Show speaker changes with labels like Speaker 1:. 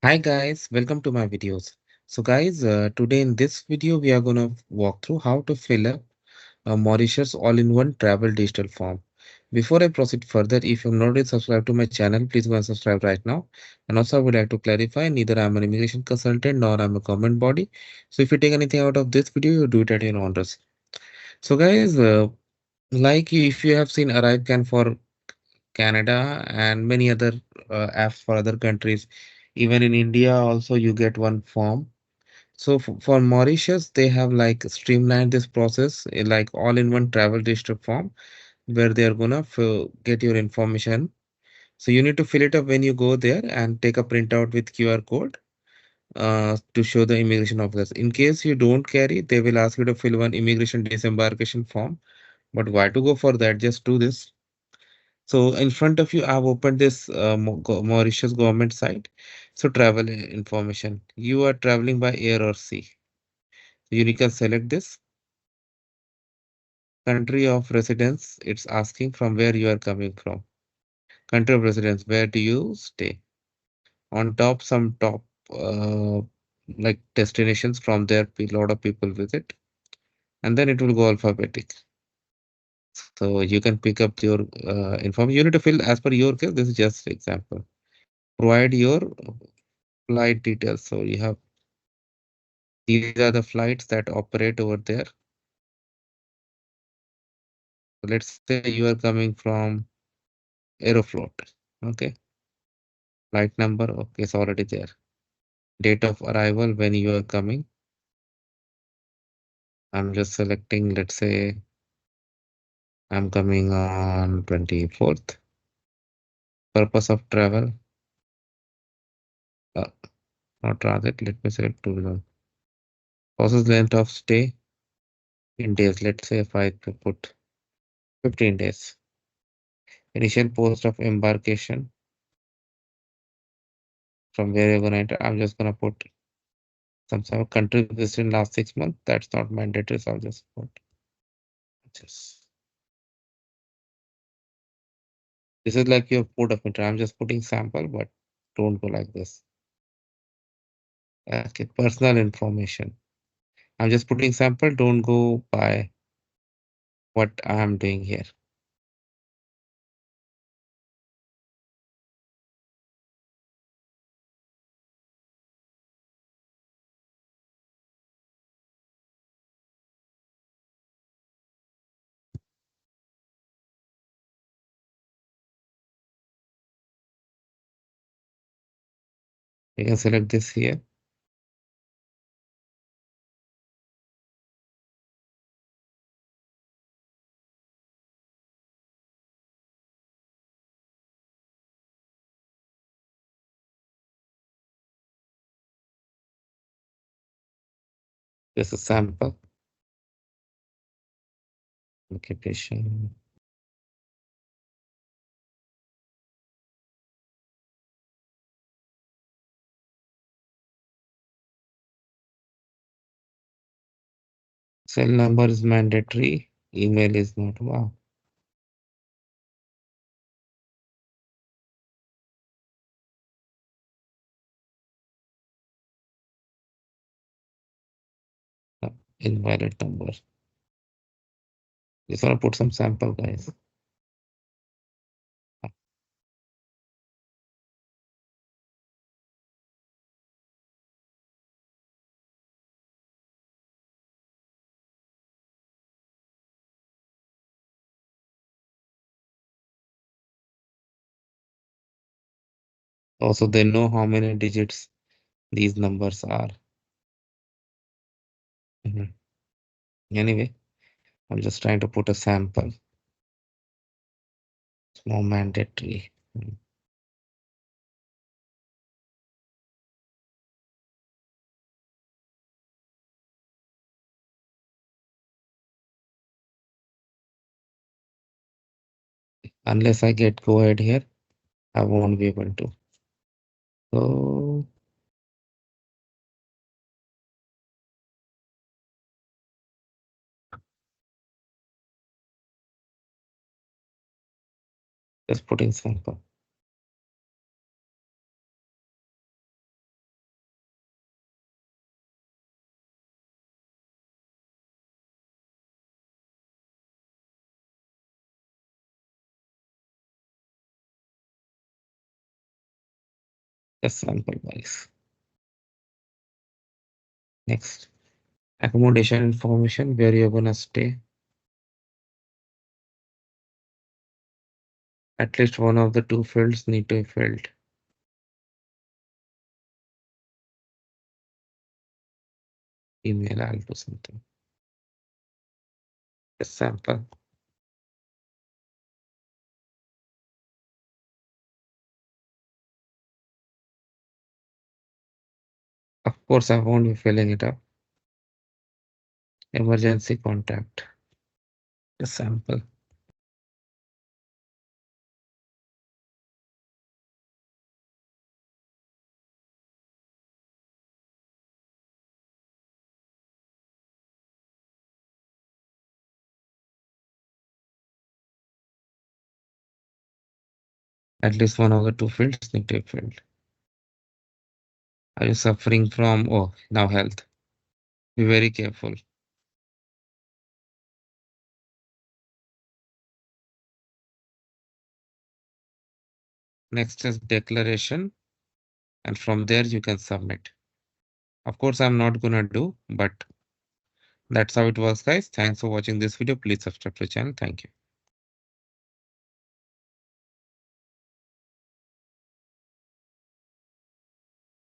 Speaker 1: Hi guys, welcome to my videos. Today in this video we are gonna walk through how to fill up a Mauritius all-in-one travel digital form. Before I proceed further, if you've not yet subscribed to my channel, please go and subscribe right now. And also I would like to clarify, neither I'm an immigration consultant nor I'm a government body. So if you take anything out of this video, you do it at your own risk. So guys, if you have seen ArriveCan for Canada and many other apps for other countries, even in India also you get one form. So for Mauritius, they have like streamlined this process like all in one travel district form where they are gonna get your information. So you need to fill it up when you go there and take a printout with QR code to show the immigration officers. In case you don't carry, they will ask you to fill one immigration disembarkation form. But why to go for that? Just do this. So in front of you, I've opened this Mauritius government site. So travel information. You are traveling by air or sea. You can select this country of residence. It's asking from where you are coming from. Country of residence. Where do you stay? On top, some top like destinations from there. A lot of people visit, and then it will go alphabetic. So you can pick up your information. You need to fill as per your case. This is just example. Provide your flight details. So you have these are the flights that operate over there. So let's say you are coming from Aeroflot. Okay. Flight number. Okay. It's already there. Date of arrival when you are coming. I'm just selecting, let's say I'm coming on 24th. Purpose of travel. Uh, Not transit. Let me select tourism. Process length of stay in days. Let's say if I put 15 days. Initial post of embarkation from where you're gonna enter. I'm just gonna put some country visited in last 6 months. That's not mandatory, so I'll just put just this is like your port of entry. I'm just putting sample, but don't go like this. Okay, personal information. I'm just putting sample, don't go by what I'm doing here. You can select this here. This is sample occupation. Cell number is mandatory. Email is not. Wow. Invalid number. Just want to put some sample, guys. Also, they know how many digits these numbers are. Mhm. Anyway, I'm just trying to put a sample. It's more mandatory. Unless I get go ahead here, I won't be able to. So just putting sample. Just sample guys. Next, accommodation information, where you're gonna stay. At least one of the two fields need to be filled. Email, I'll do something. Just sample. Of course, I won't be filling it up. Emergency contact. Just sample. At least one of the two fields need to be filled. Are you suffering from, oh, now health? Be very careful. Next is declaration, and from there you can submit. Of course, I'm not gonna do, but that's how it works, guys. Thanks for watching this video. Please subscribe to the channel. Thank you.